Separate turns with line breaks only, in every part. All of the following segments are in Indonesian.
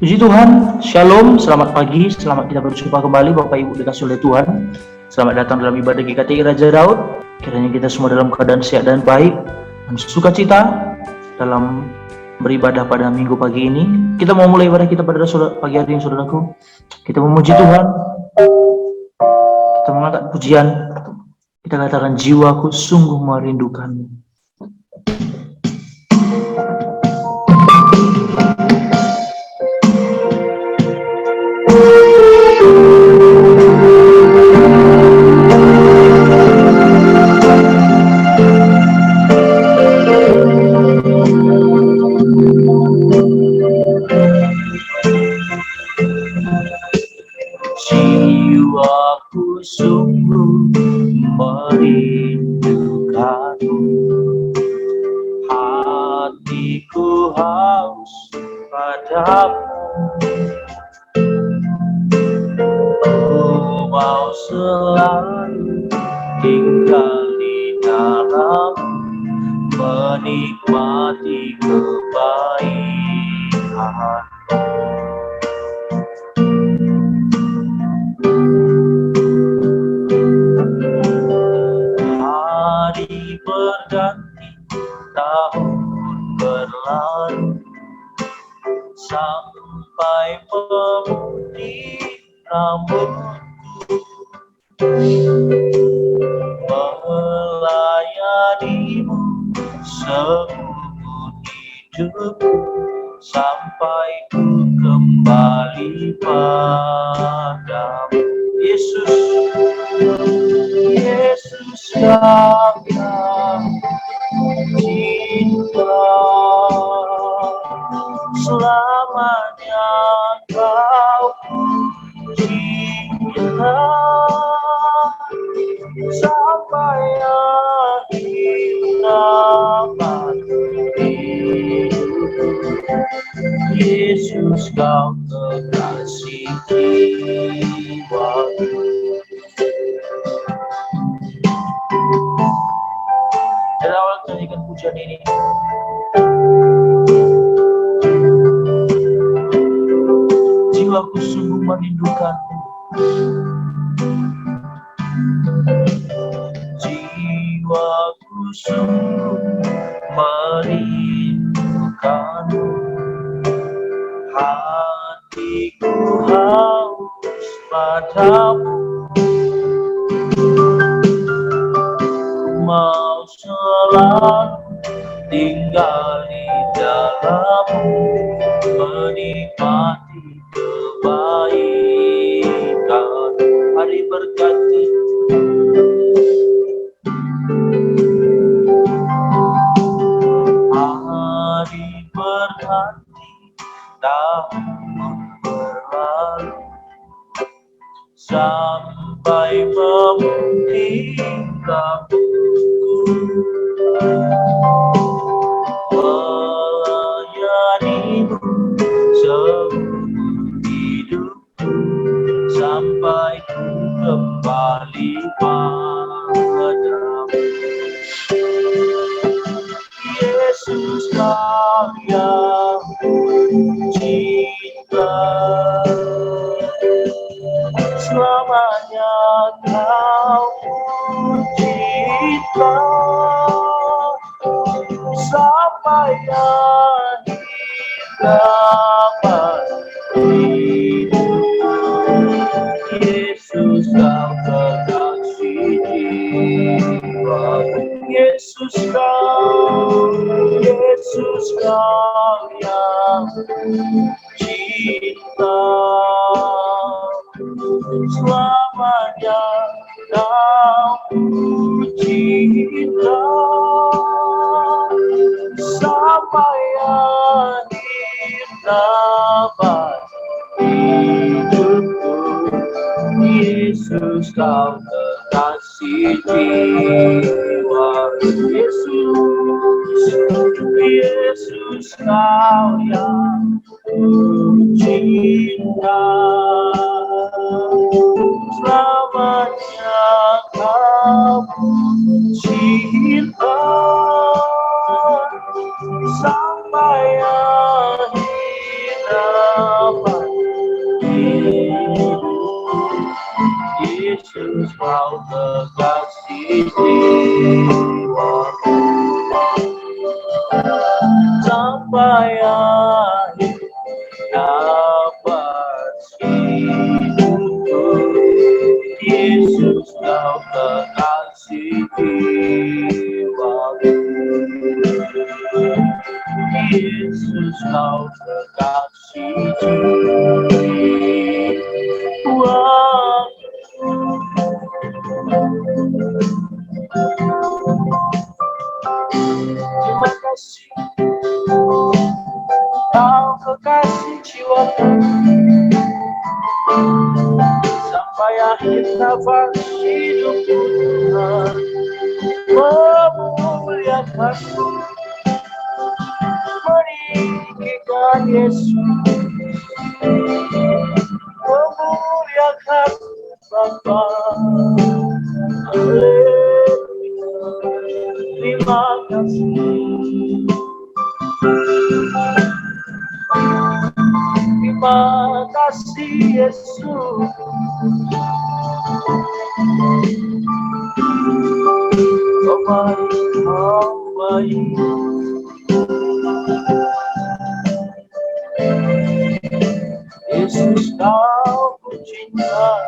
Puji Tuhan, Shalom, selamat pagi, selamat kita berjumpa kembali Bapak Ibu dikasih oleh Tuhan. Selamat datang dalam ibadah GKTI Raja Daud. Kiranya kita semua dalam keadaan sehat dan baik dan sukacita dalam beribadah pada minggu pagi ini. Kita mau mulai ibadah kita pada pagi hari ini, saudaraku. Kita memuji Tuhan, kita mengangkat pujian, kita katakan jiwaku sungguh merindukanmu. Jiwaku sungguh merindukanmu, hatiku haus padamu. Ku mau selalu tinggal di dalammu, menikmati kebaikan. Hari berganti, tahun berlalu, sampai memutih rambutku, melayanimu seumur hidupku, sampai ku kembali padamu. Yesus Kau yang cinta, selamanya Kau cinta, sampai akhir zaman hidup. Yesus Kau kekasih jiwaku. Dari awal kita nyanyikan pujian ini. Jiwaku sungguh merindukanmu. Jiwaku sungguh merindukanmu, hatiku haus padamu. Mau selalu tinggal di dalammu, menikmati kebaikan. Hari berganti, hari berganti, tahun berlalu, sampai memutih rambutku, melayanimu seumur hidupku, sampai ku kembali padamu. Yesus Kau yang cinta, selamanya Kau cinta, sampai akhir zaman hidup. Yesus Kau kekasih jiwaku. Yesus Kau yang cinta, selamanya Kau cinta, sampai akhir zaman hidupku. Yesus Kau kekasih jiwa. Yesus Kau yang cinta, selamanya Kau cinta, sampai akhir Yesus kau kekasih jiwaku, sampai akhir dapat hidupku. Yesus kau kekasih jiwaku, Yesus kau kekasih jiwaku. Terima kasih kau kekasih jiwaku, sampai akhir nafas hidupku Tuhan memuliakanmu, meninggikan Yesus, memuliakan Bapa. Haleluya, terima kasih, terima kasih Yesus. Kau baik, kau baik. Yesus kau cinta,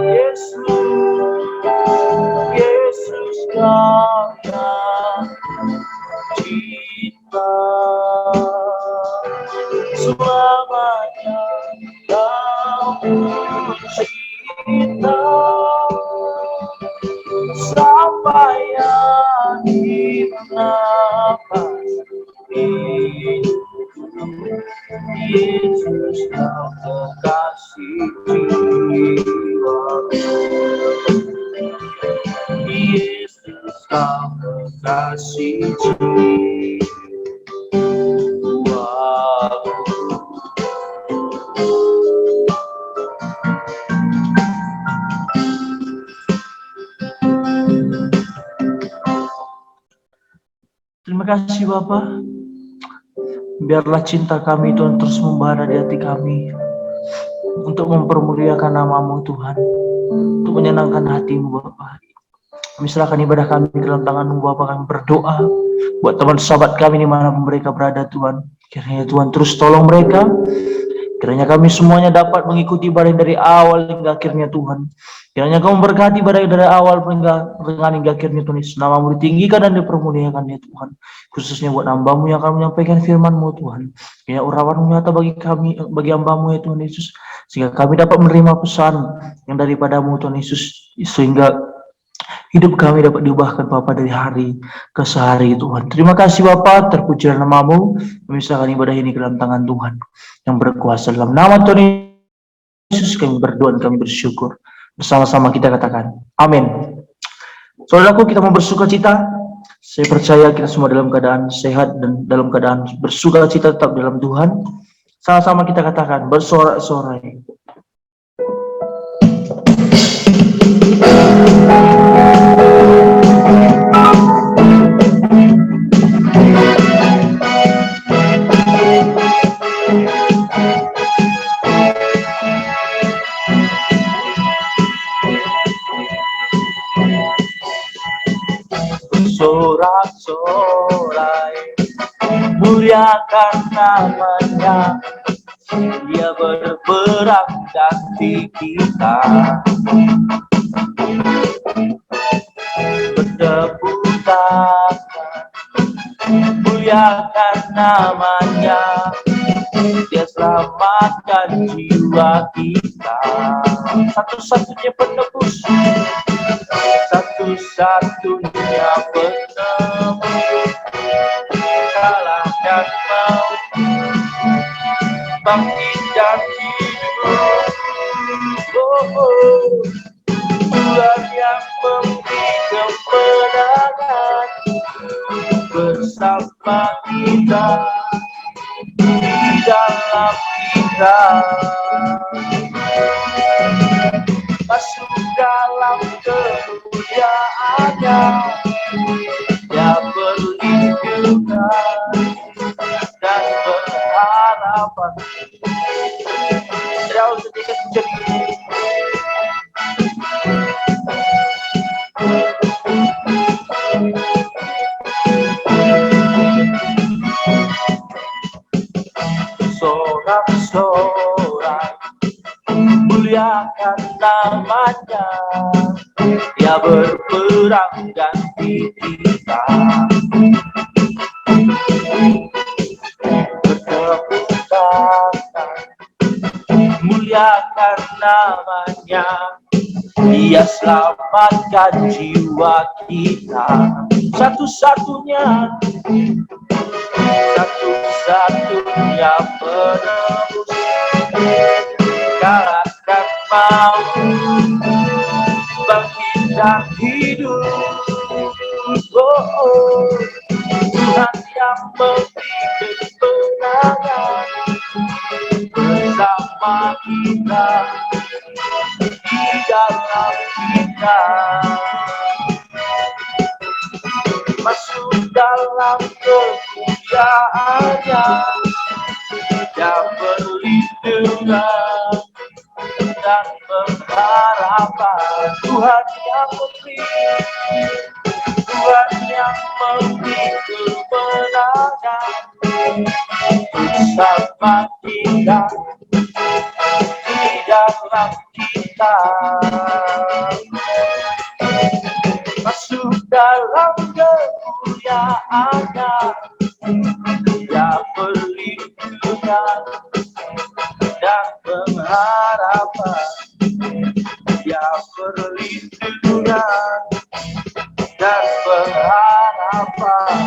Yesus kau cinta, selamanya kau cinta, sampai akhir nafas hidupku. Yesus kau kekasih jiwaku, Yesus kau kekasih jiwaku. Terima kasih Bapa. Biarlah cinta kami Tuhan terus membara di hati kami, untuk mempermuliakan nama-Mu Tuhan, untuk menyenangkan hati-Mu Bapa. Kami serahkan ibadah kami dalam tangan-Mu Bapa. Kami berdoa buat teman sahabat kami dimanapun mereka berada Tuhan. Kiranya Tuhan terus tolong mereka. Kiranya kami semuanya dapat mengikuti ibadah dari awal hingga akhirnya Tuhan. Kiranya Kau memberkati ibadah dari awal hingga akhirnya Tuhan Yesus. Nama-Mu ditinggikan dan dipermuliakan ya Tuhan. Khususnya buat hamba-Mu yang akan menyampaikan firman-Mu Tuhan. Kiranya urapan-Mu nyata bagi kami, bagi hamba-Mu ya Tuhan Yesus. Sehingga kami dapat menerima pesan yang daripada-Mu Tuhan Yesus. Sehingga hidup kami dapat diubahkan Bapa dari hari ke sehari Tuhan. Terima kasih Bapa, terpujilah nama-Mu. Kami serahkan ibadah ini ke dalam tangan Tuhan yang berkuasa. Dalam nama Tuhan Yesus kami berdoa dan kami bersyukur. Bersama-sama kita katakan amin. Saudaraku, kita mau bersuka cita. Saya percaya kita semua dalam keadaan sehat dan dalam keadaan bersuka cita tetap dalam Tuhan. Sama-sama kita katakan bersorak-sorai. Sorak-sorai, muliakan nama-Nya, Dia berperang ganti kita. Bertepuk tangan, muliakan nama-Nya, Dia selamatkan jiwa kita. Satu-satunya penebus, satu-satunya penebus, kalahkan maut, bangkit dan hidup. Tuhan yang memberi kemenangan bersama kita, di dalam kita. Masuk dalam kemuliaan-Nya, Dia perlindungan dan pengharapan. Jauh sedikit muliakan namanya. Dia berperang ganti kita. Bertepuk tangan, muliakan namanya. Dia selamatkan jiwa kita. Satu-satunya penebus. Kalahkan maut, bangkitkan hidup. Oh, Tuhan yang memberi kemenangan bersama kita, di dalam kita. Masuk dalam kemuliaannya yang perlindungan dan pengharapan. Tuhan yang memberi, Tuhan yang memberi kemenangan bersama kita, di dalam kita. Masuk dalam kemuliaannya yang perlindungan dan pengharapan. Yang perlindungan dan pengharapan.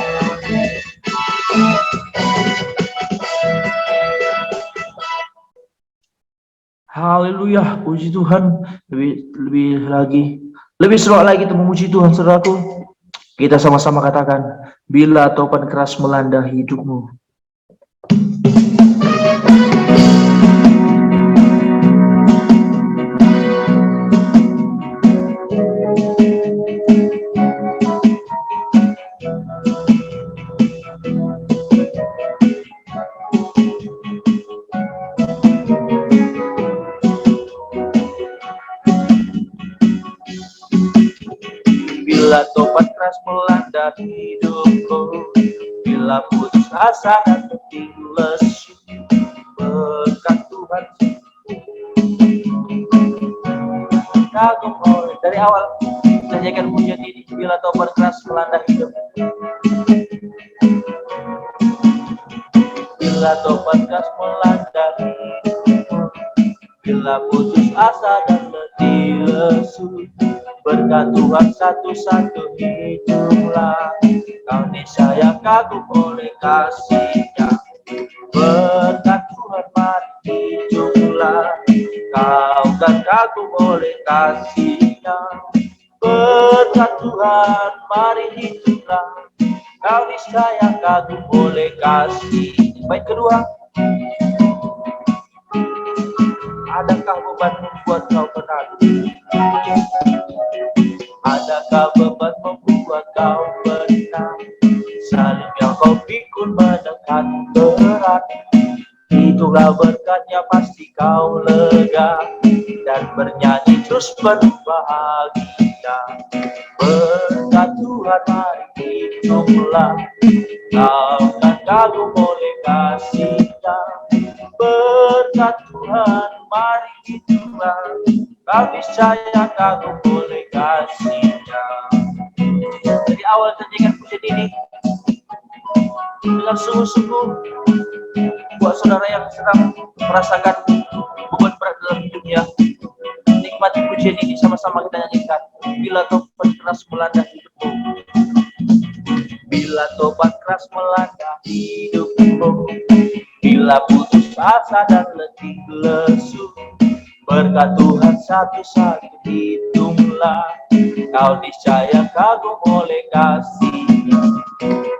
Haleluya, puji Tuhan. Lebih seru lagi kita memuji Tuhan, saudaraku. Kita sama-sama katakan, bila topan keras melanda hidupmu. Bila topan keras melanda hidupku, bila putus asa dan letih lesu, berkat Tuhan kagum oleh. Dari awal kita nyanyikan pujian ini, bila topan keras melanda hidup. Bila topan keras melanda hidupku, bila putus asa dan letih lesu, berkat Tuhan satu-satu hiduplah. Kau niscaya kagum oleh kasih-Nya. Berkat Tuhan mari hiduplah. Kau kan kagum oleh kasih-Nya. Berkat Tuhan mari hiduplah. Kau niscaya kagum oleh kasih-Nya. Baik, kedua, adakah beban membuat kau penat? Adakah beban membuat kau penat? Salib yang kau pikul menekan berat. Itulah berkatnya pasti kau lega dan bernyanyi terus penuh bahagia. Berkat Tuhan mari hiduplah. Kau kan kagum oleh kasih-Nya. Berkat Tuhan mari hiduplah. Kau niscaya kagum oleh kasih-Nya. Dari awal sajikan pujian ini dengan sungguh-sungguh, buat saudara yang sedang merasakan beban berat dalam hidupnya, nikmati pujian ini, sama-sama kita nyanyikan. Bila topan keras melanda hidupmu, bila topan keras melanda hidupmu, bila putus asa dan letih lesu, berkat Tuhan satu-satu hiduplah. Kau niscaya kagum oleh kasih-Nya.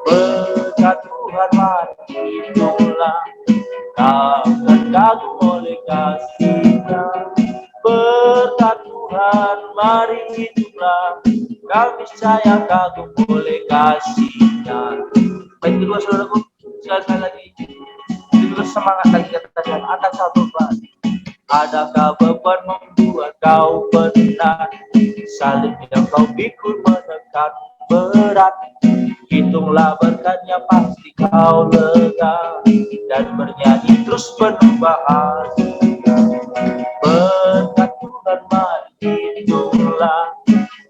Berkat Tuhan mari hiduplah. Kau kan kagum oleh kasih-Nya. Berkat Tuhan mari hiduplah. Kau niscaya kagum oleh kasih-Nya. Baik, kedua saudaraku, sekali lagi kita semangat lagi katakan, adakah beban? Adakah beban membuat kau penat? Salib yang kau pikul menekan berat. Hitunglah berkatnya pasti kau lega dan bernyanyi terus penuh bahagia. Berkat Tuhan, mari hiduplah.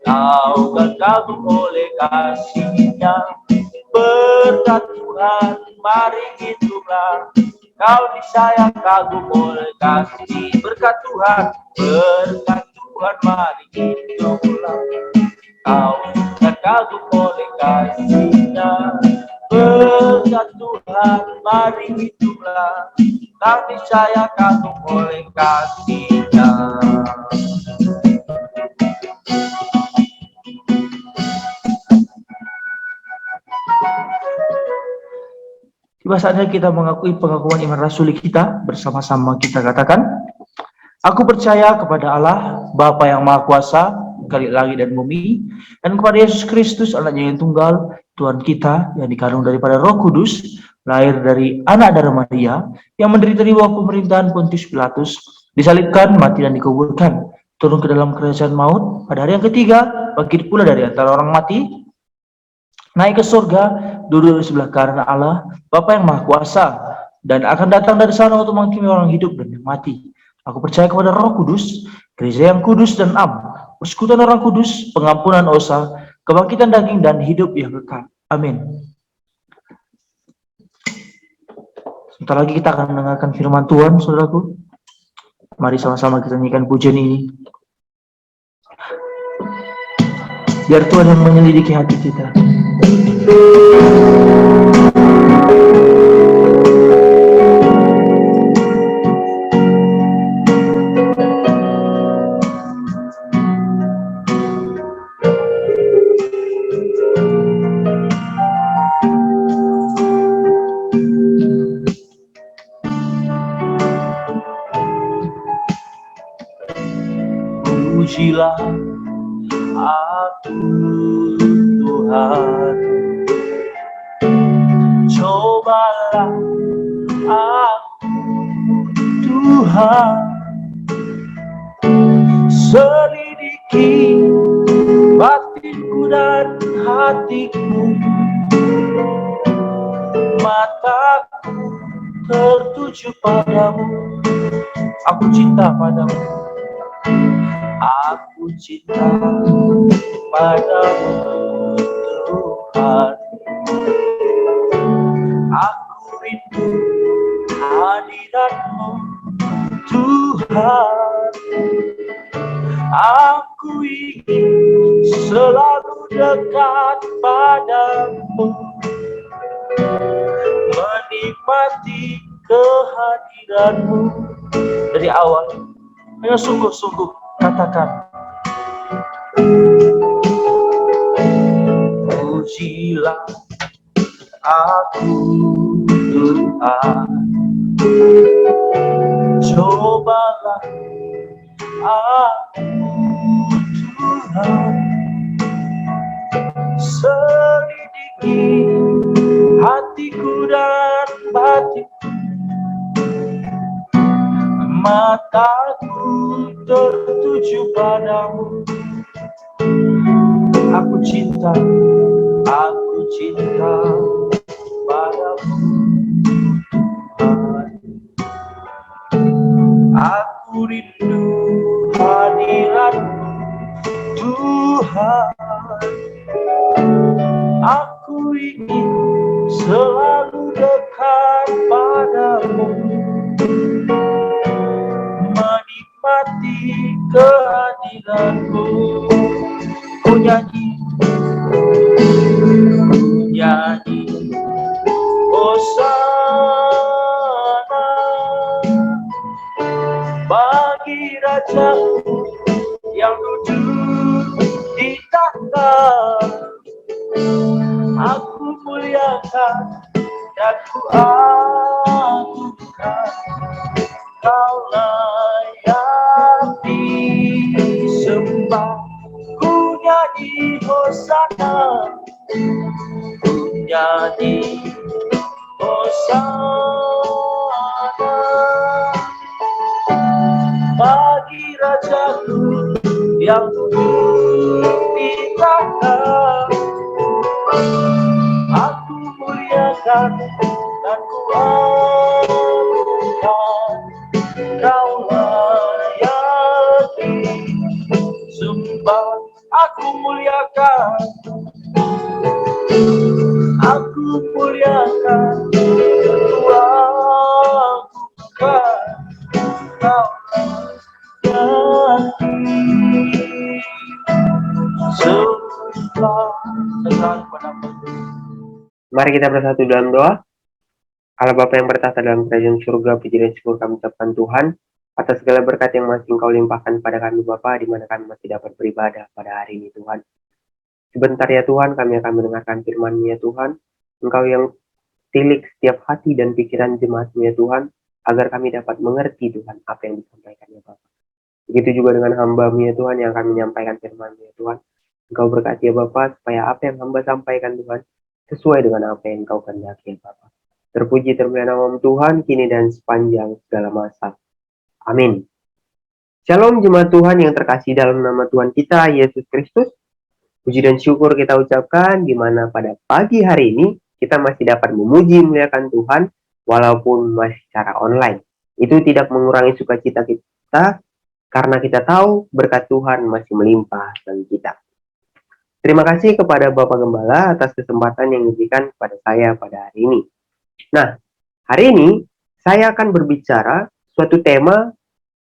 Kau kan kagum oleh kasih-Nya. Berkat Tuhan, mari hiduplah. Kau disayang kagum oleh kasih. Berkat Tuhan, mari hiduplah. Kau kan kagum oleh kasih-Nya. Berkat Tuhan, mari hiduplah. Kau disayang kagum oleh kasih-Nya. Tiba saatnya kita mengakui pengakuan iman rasuli kita. Bersama-sama kita katakan, aku percaya kepada Allah, Bapa yang Maha Kuasa, Khalik langit dan bumi, dan kepada Yesus Kristus, Anaknya yang tunggal, Tuhan kita, yang dikandung daripada Roh Kudus, lahir dari anak darah Maria, yang menderita di bawah pemerintahan Pontius Pilatus, disalibkan, mati dan dikuburkan, turun ke dalam kerajaan maut, pada hari yang ketiga, bangkit pula dari antara orang mati, naik ke surga, duduk di sebelah kanan Allah, Bapa yang Maha Kuasa, dan akan datang dari sana untuk menghakimi orang hidup dan yang mati. Aku percaya kepada Roh Kudus, gereja yang kudus dan am, persekutuan orang kudus, pengampunan dosa, kebangkitan daging dan hidup yang kekal. Amin. Sebentar lagi kita akan mendengarkan firman Tuhan, saudaraku. Mari sama-sama kita nyanyikan pujian ini. Biar Tuhan yang menyelidiki hati kita. Pujilah aku Tuhan, cobalah aku Tuhan, selidiki batinku dan hatiku, mataku tertuju padamu, aku cinta padamu. Aku cinta padamu Tuhan, aku rindu hadiratmu Tuhan, aku ingin selalu dekat padamu, menikmati kehadiranmu. Dari awal, ayo sungguh-sungguh katakan, pujilah aku Tuhan, cobalah aku Tuhan, selidiki hatiku dan batinku, mataku tertuju padamu. Aku cinta padamu Tuhan, aku rindu hadiratmu Tuhan, aku ingin selalu dekat padamu, menikmati kehadiranmu. Ku nyanyi, Hosana bagi Rajaku yang duduk di tahta. Aku muliakan dan ku agungkan, Kau layak disembah. Ku nyanyi Hosana, ku nyanyi Hosana bagi Rajaku yang duduk di tahta. Aku muliakan dan ku agungkan, Kau layak disembah. Aku muliakan, aku muliakan Tuhan, bukan kau ganti sembah dan padamu.
Mari kita bersatu dalam doa. Allah Bapa yang bertata dalam kerajaan surga, puji dan syukur kami ucapkan Tuhan atas segala berkat yang masih Engkau limpahkan pada kami Bapa, di mana kami masih dapat beribadah pada hari ini Tuhan. Sebentar ya Tuhan, kami akan mendengarkan firman-Mu ya Tuhan. Engkau yang tilik setiap hati dan pikiran jemaat-Mu ya Tuhan, agar kami dapat mengerti Tuhan apa yang disampaikan ya Bapa. Begitu juga dengan hamba-Mu ya Tuhan yang akan menyampaikan firman-Mu ya Tuhan. Engkau berkati ya Bapa, supaya apa yang hamba sampaikan Tuhan sesuai dengan apa yang Engkau kehendaki ya Bapa. Terpuji termulia nama Tuhan, kini dan sepanjang segala masa. Amin. Shalom jemaat Tuhan yang terkasih dalam nama Tuhan kita, Yesus Kristus. Puji dan syukur kita ucapkan, di mana pada pagi hari ini, kita masih dapat memuji memuliakan Tuhan, walaupun masih secara online. Itu tidak mengurangi sukacita kita, karena kita tahu berkat Tuhan masih melimpah bagi kita. Terima kasih kepada Bapak Gembala atas kesempatan yang diberikan kepada saya pada hari ini. Nah, hari ini saya akan berbicara suatu tema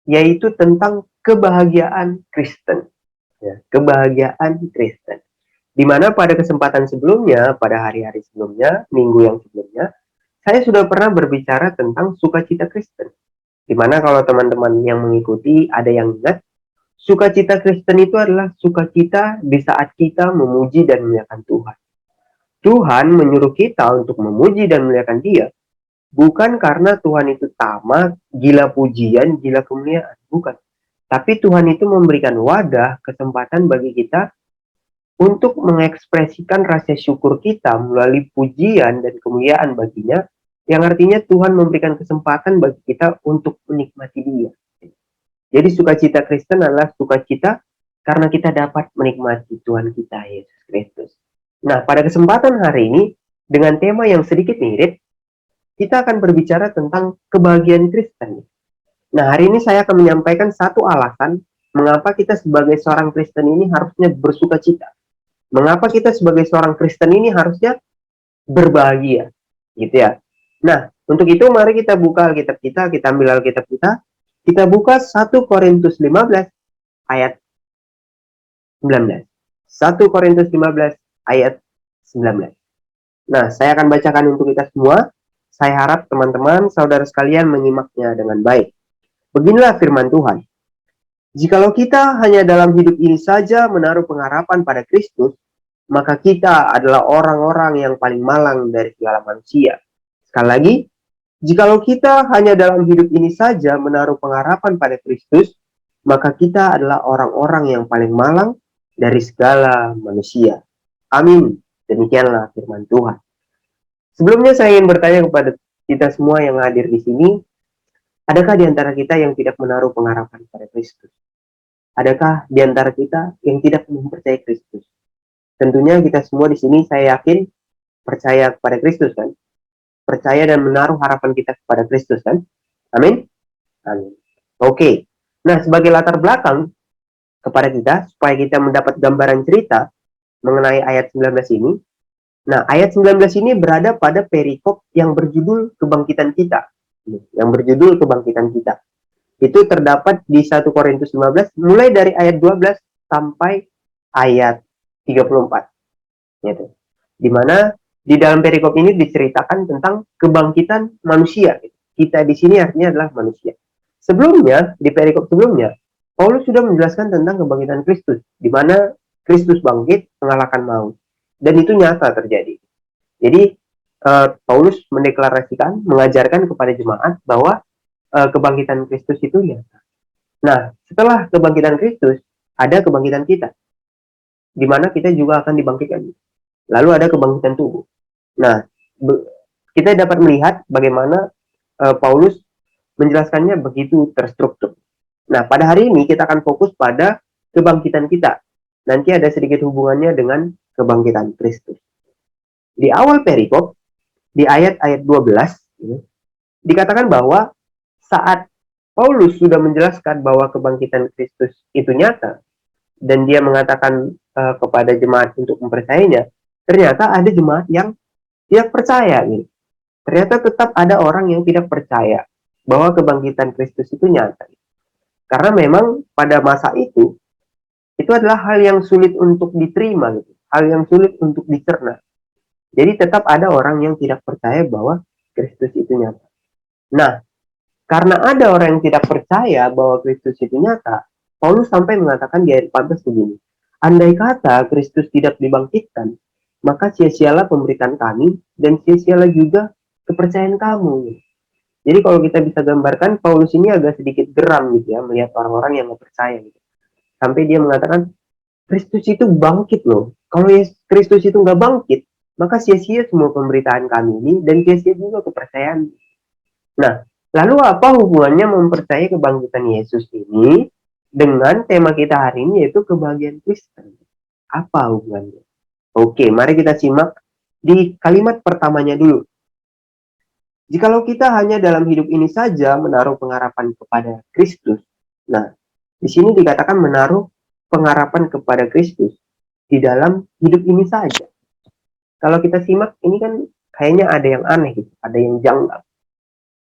yaitu tentang kebahagiaan Kristen. Ya, kebahagiaan Kristen. Di mana pada kesempatan sebelumnya, pada hari-hari sebelumnya, minggu yang sebelumnya, saya sudah pernah berbicara tentang sukacita Kristen. Di mana kalau teman-teman yang mengikuti ada yang ingat, sukacita Kristen itu adalah sukacita di saat kita memuji dan memuliakan Tuhan. Tuhan menyuruh kita untuk memuji dan memuliakan Dia, bukan karena Tuhan itu tamak, gila pujian, gila kemuliaan. Bukan. Tapi Tuhan itu memberikan wadah, kesempatan bagi kita untuk mengekspresikan rasa syukur kita melalui pujian dan kemuliaan baginya, yang artinya Tuhan memberikan kesempatan bagi kita untuk menikmati Dia. Jadi sukacita Kristen adalah sukacita karena kita dapat menikmati Tuhan kita, Yesus Kristus. Nah, pada kesempatan hari ini, dengan tema yang sedikit mirip, kita akan berbicara tentang kebahagiaan Kristen. Nah, hari ini saya akan menyampaikan satu alasan mengapa kita sebagai seorang Kristen ini harusnya bersukacita. Mengapa kita sebagai seorang Kristen ini harusnya berbahagia, gitu ya. Nah, untuk itu mari kita buka Alkitab kita ambil Alkitab kita buka 1 Korintus 15 ayat 19. 1 Korintus 15 ayat 19. Nah, saya akan bacakan untuk kita semua. Saya harap teman-teman, saudara sekalian menyimaknya dengan baik. Beginilah firman Tuhan. Jikalau kita hanya dalam hidup ini saja menaruh pengharapan pada Kristus, maka kita adalah orang-orang yang paling malang dari segala manusia. Sekali lagi, jikalau kita hanya dalam hidup ini saja menaruh pengharapan pada Kristus, maka kita adalah orang-orang yang paling malang dari segala manusia. Amin. Demikianlah firman Tuhan. Sebelumnya saya ingin bertanya kepada kita semua yang hadir di sini, adakah di antara kita yang tidak menaruh pengharapan pada Kristus? Adakah di antara kita yang tidak mempercayai Kristus? Tentunya kita semua di sini saya yakin percaya kepada Kristus kan? Percaya dan menaruh harapan kita kepada Kristus kan? Amin? Amin. Oke. Nah, sebagai latar belakang kepada kita, supaya kita mendapat gambaran cerita mengenai ayat 19 ini. Nah, ayat 19 ini berada pada perikop yang berjudul kebangkitan kita. Yang berjudul kebangkitan kita. Itu terdapat di 1 Korintus 15, mulai dari ayat 12 sampai ayat 34. Gitu. Dimana di dalam perikop ini diceritakan tentang kebangkitan manusia. Kita di sini artinya adalah manusia. Sebelumnya, di perikop sebelumnya, Paulus sudah menjelaskan tentang kebangkitan Kristus, di mana Kristus bangkit mengalahkan maut. Dan itu nyata terjadi. Jadi, Paulus mendeklarasikan, mengajarkan kepada jemaat bahwa kebangkitan Kristus itu nyata. Nah, setelah kebangkitan Kristus, ada kebangkitan kita, di mana kita juga akan dibangkitkan. Lalu ada kebangkitan tubuh. Nah, kita dapat melihat bagaimana Paulus menjelaskannya begitu terstruktur. Nah, pada hari ini kita akan fokus pada kebangkitan kita. Nanti ada sedikit hubungannya dengan kebangkitan Kristus. Di awal perikop, di ayat-ayat 12, dikatakan bahwa saat Paulus sudah menjelaskan bahwa kebangkitan Kristus itu nyata, dan dia mengatakan kepada jemaat untuk mempercayainya, ternyata ada jemaat yang tidak percaya gitu. Ternyata tetap ada orang yang tidak percaya bahwa kebangkitan Kristus itu nyata. Karena memang pada masa itu adalah hal yang sulit untuk diterima gitu. Hal yang sulit untuk dicerna. Jadi tetap ada orang yang tidak percaya bahwa Kristus itu nyata. Nah, karena ada orang yang tidak percaya bahwa Kristus itu nyata, Paulus sampai mengatakan di ayat 14 begini, andai kata Kristus tidak dibangkitkan, maka sia-sialah pemberitaan kami dan sia-sialah juga kepercayaan kamu. Jadi kalau kita bisa gambarkan, Paulus ini agak sedikit geram gitu ya, melihat orang-orang yang nggak percaya gitu. Sampai dia mengatakan, Kristus itu bangkit loh. Kalau Kristus itu nggak bangkit, maka sia-sia semua pemberitaan kami ini dan sia-sia juga kepercayaan. Nah, lalu apa hubungannya mempercayai kebangkitan Yesus ini dengan tema kita hari ini, yaitu kebahagiaan Kristen? Apa hubungannya? Oke, mari kita simak di kalimat pertamanya dulu. Jikalau kita hanya dalam hidup ini saja menaruh pengharapan kepada Kristus. Nah, di sini dikatakan menaruh pengharapan kepada Kristus di dalam hidup ini saja. Kalau kita simak, ini kan kayaknya ada yang aneh gitu, ada yang janggal.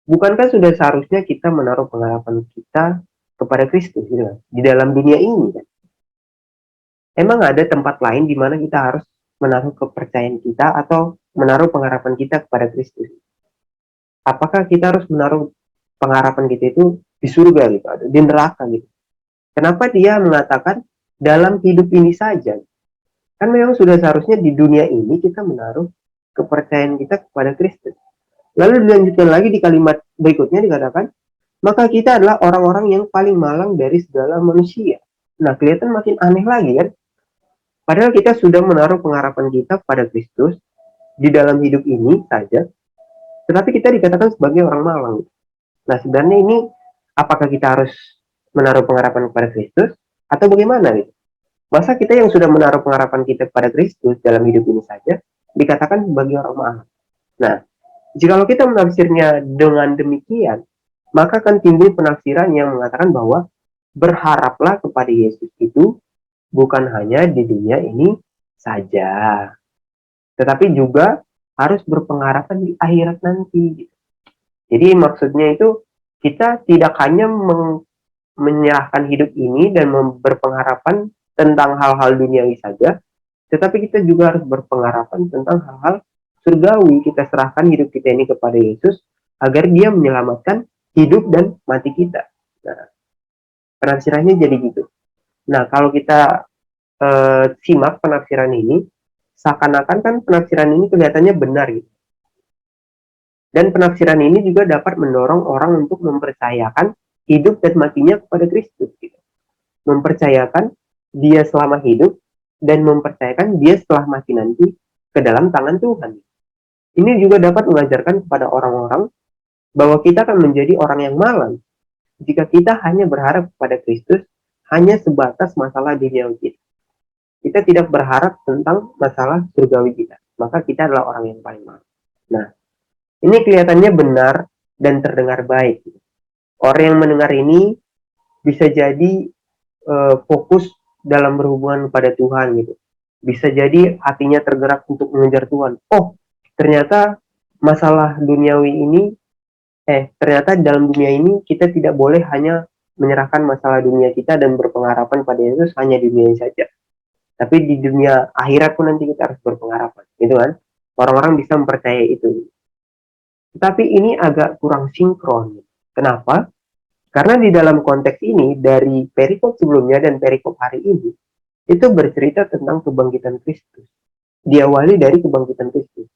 Bukankah sudah seharusnya kita menaruh pengharapan kita kepada Kristus gitu kan? Di dalam dunia ini kan? Emang ada tempat lain di mana kita harus menaruh kepercayaan kita atau menaruh pengharapan kita kepada Kristus? Apakah kita harus menaruh pengharapan kita itu di surga gitu, atau di neraka gitu? Kenapa dia mengatakan dalam hidup ini saja? Kan memang sudah seharusnya di dunia ini kita menaruh kepercayaan kita kepada Kristus. Lalu dilanjutkan lagi di kalimat berikutnya dikatakan, maka kita adalah orang-orang yang paling malang dari segala manusia. Nah, kelihatan makin aneh lagi kan? Padahal kita sudah menaruh pengharapan kita pada Kristus di dalam hidup ini saja, tetapi kita dikatakan sebagai orang malang. Nah, sebenarnya ini apakah kita harus menaruh pengharapan kepada Kristus atau bagaimana gitu? Masa kita yang sudah menaruh pengharapan kita kepada Kristus dalam hidup ini saja dikatakan sebagai orang malang? Nah, jikalau kita menafsirnya dengan demikian, maka akan timbul penafsiran yang mengatakan bahwa berharaplah kepada Yesus itu bukan hanya di dunia ini saja, tetapi juga harus berpengharapan di akhirat nanti. Jadi maksudnya itu kita tidak hanya menyerahkan hidup ini dan berpengharapan tentang hal-hal duniawi saja, tetapi kita juga harus berpengharapan tentang hal-hal surgawi. Kita serahkan hidup kita ini kepada Yesus agar dia menyelamatkan hidup dan mati kita. Nah, penafsirannya jadi gitu. Nah, kalau kita simak penafsiran ini, seakan-akan kan penafsiran ini kelihatannya benar gitu. Dan penafsiran ini juga dapat mendorong orang untuk mempercayakan hidup dan matinya kepada Kristus gitu. Mempercayakan dia selama hidup dan mempercayakan dia setelah mati nanti ke dalam tangan Tuhan. Ini juga dapat mengajarkan kepada orang-orang bahwa kita akan menjadi orang yang malang jika kita hanya berharap kepada Kristus hanya sebatas masalah duniawi kita. Kita tidak berharap tentang masalah surgawi kita, maka kita adalah orang yang paling malang. Nah, ini kelihatannya benar dan terdengar baik. Orang yang mendengar ini bisa jadi fokus dalam berhubungan pada Tuhan gitu. Bisa jadi hatinya tergerak untuk mengejar Tuhan. Oh, ternyata masalah duniawi ini, ternyata dalam dunia ini kita tidak boleh hanya menyerahkan masalah dunia kita dan berpengharapan pada Yesus hanya di dunia saja. Tapi di dunia akhirat pun nanti kita harus berpengharapan, gitu kan? Orang-orang bisa mempercayai itu. Tetapi ini agak kurang sinkron. Kenapa? Karena di dalam konteks ini, dari perikop sebelumnya dan perikop hari ini, itu bercerita tentang kebangkitan Kristus. Diawali dari kebangkitan Kristus.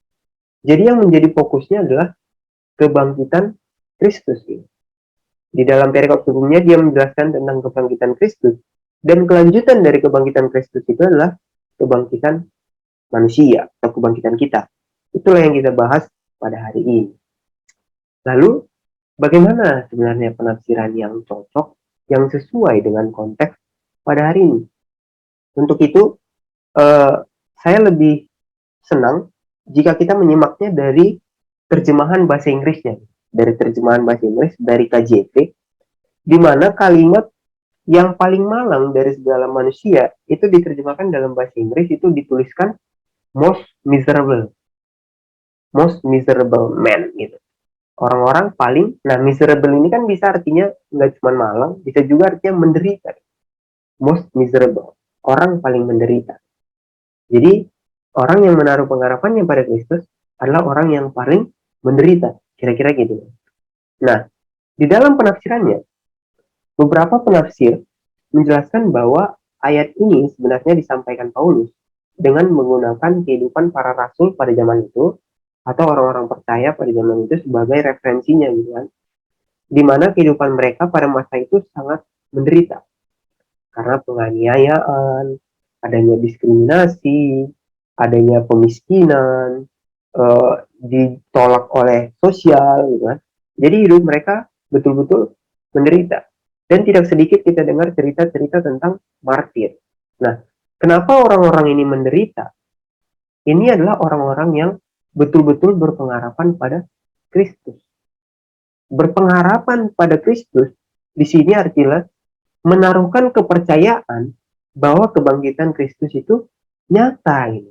Jadi yang menjadi fokusnya adalah kebangkitan Kristus ini. Di dalam perikop sebelumnya, dia menjelaskan tentang kebangkitan Kristus. Dan kelanjutan dari kebangkitan Kristus itu adalah kebangkitan manusia atau kebangkitan kita. Itulah yang kita bahas pada hari ini. Lalu, bagaimana sebenarnya penafsiran yang cocok, yang sesuai dengan konteks pada hari ini? Untuk itu, saya lebih senang jika kita menyimaknya dari terjemahan bahasa Inggrisnya. Dari terjemahan bahasa Inggris, dari KJV, di mana kalimat Yang paling malang dari segala manusia itu diterjemahkan dalam bahasa Inggris, itu dituliskan most miserable man gitu. Orang-orang paling, nah miserable ini kan bisa artinya nggak cuma malang, bisa juga artinya menderita. Most miserable, orang paling menderita. Jadi orang yang menaruh pengharapannya pada Kristus adalah orang yang paling menderita, kira-kira gitu. Nah, di dalam penafsirannya, beberapa penafsir menjelaskan bahwa ayat ini sebenarnya disampaikan Paulus dengan menggunakan kehidupan para rasul pada zaman itu atau orang-orang percaya pada zaman itu sebagai referensinya gitu kan. Di mana kehidupan mereka pada masa itu sangat menderita karena penganiayaan, adanya diskriminasi, adanya pemiskinan, ditolak oleh sosial gitu kan. Jadi hidup mereka betul-betul menderita. Dan tidak sedikit kita dengar cerita-cerita tentang martir. Nah, kenapa orang-orang ini menderita? Ini adalah orang-orang yang betul-betul berpengharapan pada Kristus. Berpengharapan pada Kristus di sini artinya menaruhkan kepercayaan bahwa kebangkitan Kristus itu nyata gitu.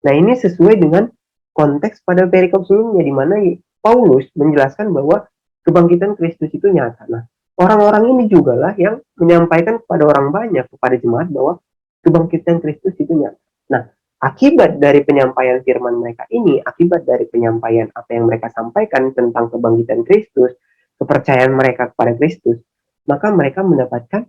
Nah, ini sesuai dengan konteks pada perikop sebelumnya di mana Paulus menjelaskan bahwa kebangkitan Kristus itu nyata. Nah, orang-orang ini juga lah yang menyampaikan kepada orang banyak, kepada jemaat bahwa kebangkitan Kristus itu nyata. Nah, akibat dari penyampaian firman mereka ini, akibat dari penyampaian apa yang mereka sampaikan tentang kebangkitan Kristus, kepercayaan mereka kepada Kristus, maka mereka mendapatkan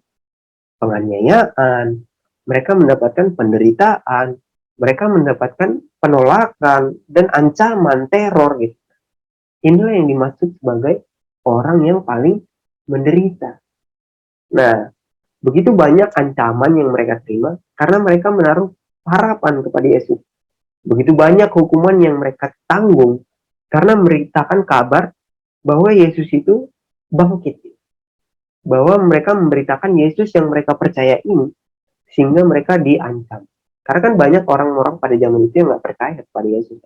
penganiayaan, mereka mendapatkan penderitaan, mereka mendapatkan penolakan dan ancaman teror gitu. Inilah yang dimaksud sebagai orang yang paling menderita. Nah, begitu banyak ancaman yang mereka terima karena mereka menaruh harapan kepada Yesus. Begitu banyak hukuman yang mereka tanggung karena memberitakan kabar bahwa Yesus itu bangkit. Bahwa mereka memberitakan Yesus yang mereka percaya ini sehingga mereka diancam. Karena kan banyak orang-orang pada zaman itu yang nggak percaya kepada Yesus.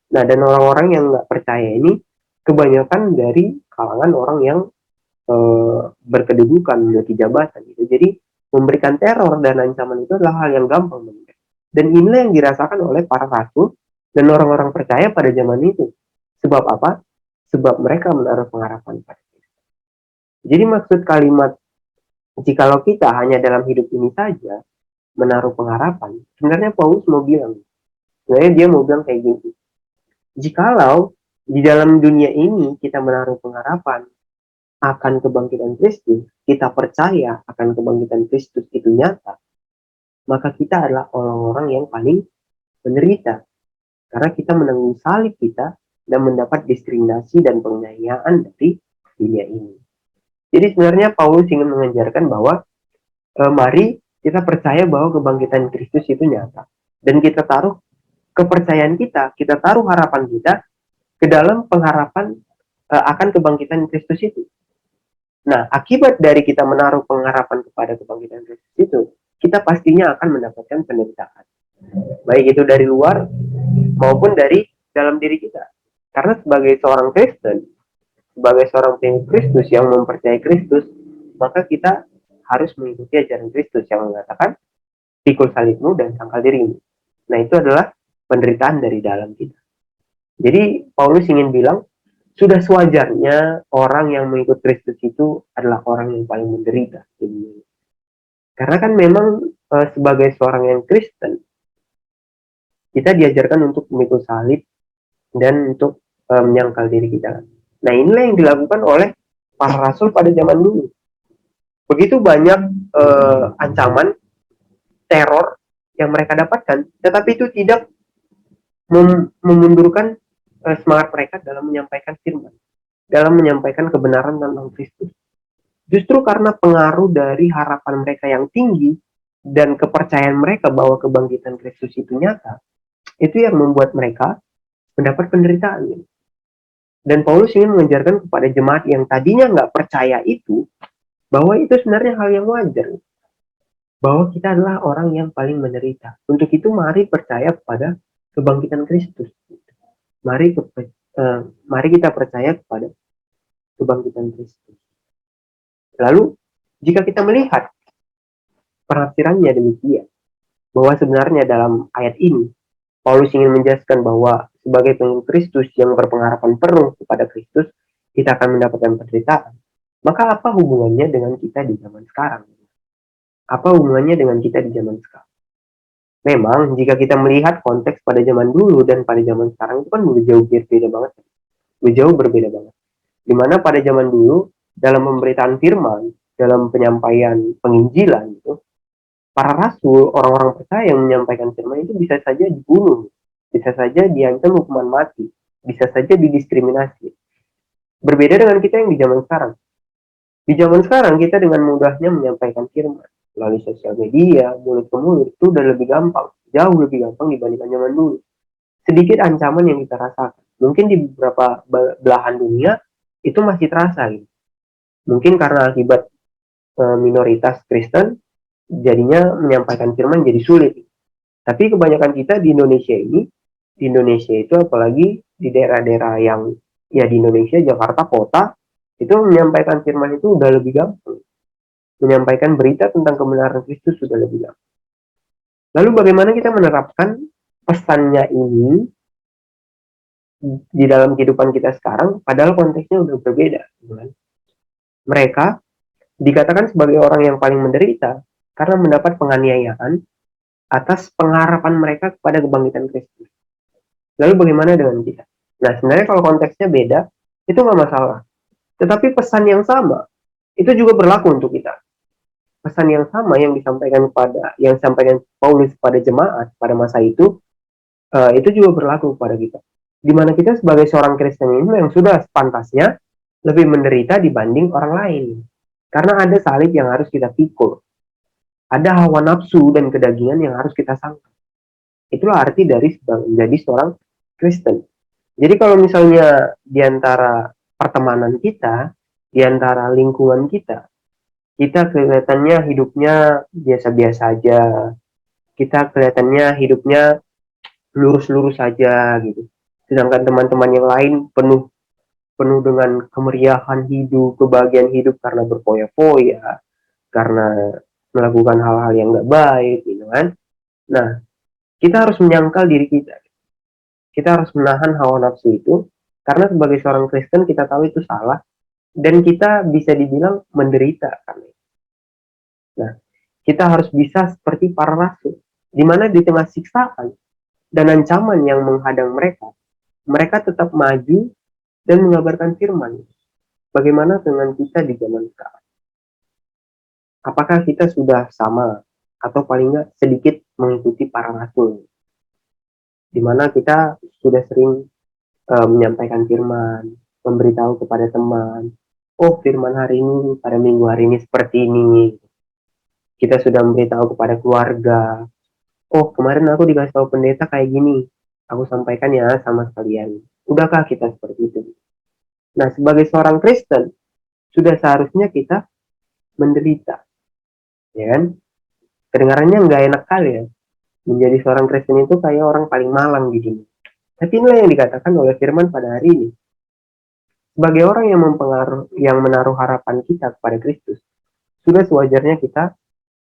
Nah, dan orang-orang yang nggak percaya ini kebanyakan dari kalangan orang yang berkedudukan, memiliki jabatan gitu. Jadi memberikan teror dan ancaman itu adalah hal yang gampang menurut. Dan inilah yang dirasakan oleh para rasul dan orang-orang percaya pada zaman itu. Sebab apa? Sebab mereka menaruh pengharapan pada Kristus. Jadi maksud kalimat jikalau kita hanya dalam hidup ini saja menaruh pengharapan, sebenarnya Paulus mau bilang, sebenarnya dia mau bilang kayak gini, jikalau di dalam dunia ini kita menaruh pengharapan akan kebangkitan Kristus, kita percaya akan kebangkitan Kristus itu nyata, maka kita adalah orang-orang yang paling menderita, karena kita menanggung salib kita dan mendapat diskriminasi dan penganiayaan dari dunia ini. Jadi sebenarnya Paulus ingin mengajarkan bahwa mari kita percaya bahwa kebangkitan Kristus itu nyata. Dan kita taruh kepercayaan kita taruh harapan kita ke dalam pengharapan akan kebangkitan Kristus itu. Nah, akibat dari kita menaruh pengharapan kepada kebangkitan Kristus itu, kita pastinya akan mendapatkan penderitaan. Baik itu dari luar maupun dari dalam diri kita. Karena sebagai seorang Kristen, sebagai seorang pengikut Kristus yang mempercayai Kristus, maka kita harus mengikuti ajaran Kristus yang mengatakan pikul salibmu dan sangkal dirimu. Nah, itu adalah penderitaan dari dalam kita. Jadi Paulus ingin bilang, sudah sewajarnya orang yang mengikut Kristus itu adalah orang yang paling menderita. Karena kan memang sebagai seorang yang Kristen, kita diajarkan untuk memikul salib dan untuk menyangkal diri kita. Nah, inilah yang dilakukan oleh para rasul pada zaman dulu. Begitu banyak ancaman, teror yang mereka dapatkan, tetapi itu tidak memundurkan semangat mereka dalam menyampaikan firman, dalam menyampaikan kebenaran tentang Kristus. Justru karena pengaruh dari harapan mereka yang tinggi dan kepercayaan mereka bahwa kebangkitan Kristus itu nyata, itu yang membuat mereka mendapat penderitaan. Dan Paulus ingin mengajarkan kepada jemaat yang tadinya nggak percaya itu, bahwa itu sebenarnya hal yang wajar. Bahwa kita adalah orang yang paling menderita. Untuk itu mari percaya kepada kebangkitan Kristus. Mari kita percaya kepada kebangkitan Kristus. Lalu, jika kita melihat penafsirannya demikian, bahwa sebenarnya dalam ayat ini Paulus ingin menjelaskan bahwa sebagai pengikut Kristus yang berpengharapan penuh kepada Kristus, kita akan mendapatkan penderitaan. Maka apa hubungannya dengan kita di zaman sekarang? Apa hubungannya dengan kita di zaman sekarang? Memang jika kita melihat konteks pada zaman dulu dan pada zaman sekarang itu kan jauh berbeda banget. Jauh berbeda banget. Dimana pada zaman dulu dalam pemberitaan firman, dalam penyampaian penginjilan itu, para rasul, orang-orang percaya yang menyampaikan firman itu bisa saja dibunuh, bisa saja diancam hukuman mati, bisa saja didiskriminasi. Berbeda dengan kita yang di zaman sekarang. Di zaman sekarang kita dengan mudahnya menyampaikan firman melalui sosial media, mulut ke mulut, itu udah lebih gampang, jauh lebih gampang dibandingkan zaman dulu. Sedikit ancaman yang kita rasakan. Mungkin di beberapa belahan dunia itu masih terasa gitu. Mungkin karena akibat minoritas Kristen, jadinya menyampaikan firman jadi sulit. Tapi kebanyakan kita di Indonesia ini, di Indonesia itu apalagi di daerah-daerah yang ya di Indonesia, Jakarta kota, itu menyampaikan firman itu udah lebih gampang. Menyampaikan berita tentang kebenaran Kristus sudah lebih gampang. Lalu bagaimana kita menerapkan pesannya ini di dalam kehidupan kita sekarang, padahal konteksnya udah berbeda. Mereka dikatakan sebagai orang yang paling menderita karena mendapat penganiayaan atas pengharapan mereka kepada kebangkitan Kristus. Lalu bagaimana dengan kita? Nah, sebenarnya kalau konteksnya beda, itu nggak masalah. Tetapi pesan yang sama, itu juga berlaku untuk kita. Pesan yang sama yang disampaikan Paulus pada jemaat pada masa itu juga berlaku kepada kita. Di mana kita sebagai seorang Kristen ini yang sudah sepantasnya lebih menderita dibanding orang lain. Karena ada salib yang harus kita pikul. Ada hawa nafsu dan kedagingan yang harus kita sangkal. Itulah arti dari menjadi seorang Kristen. Jadi kalau misalnya di antara pertemanan kita, di antara lingkungan kita kelihatannya hidupnya biasa-biasa aja. Kita kelihatannya hidupnya lurus-lurus aja gitu. Sedangkan teman-teman yang lain penuh dengan kemeriahan hidup, kebahagiaan hidup karena berfoya-foya, karena melakukan hal-hal yang nggak baik, gitu kan. Nah, kita harus menyangkal diri kita. Kita harus menahan hawa nafsu itu, karena sebagai seorang Kristen kita tahu itu salah, dan kita bisa dibilang menderita karena itu. Nah, kita harus bisa seperti para rasul, di mana di tengah siksaan dan ancaman yang menghadang mereka, mereka tetap maju dan mengabarkan firman. Bagaimana dengan kita di zaman sekarang? Apakah kita sudah sama atau paling nggak sedikit mengikuti para rasul? Di mana kita sudah sering menyampaikan firman, memberitahu kepada teman, oh firman hari ini pada minggu hari ini seperti ini. Kita sudah memberitahu kepada keluarga, oh kemarin aku dikasih tahu pendeta kayak gini, aku sampaikan ya sama sekalian. Udahkah kita seperti itu? Nah, sebagai seorang Kristen, sudah seharusnya kita menderita. Ya kan? Kedengarannya nggak enak kali ya. Menjadi seorang Kristen itu kayak orang paling malang di dunia. Tapi inilah yang dikatakan oleh firman pada hari ini. Sebagai orang yang menaruh harapan kita kepada Kristus, sudah sewajarnya kita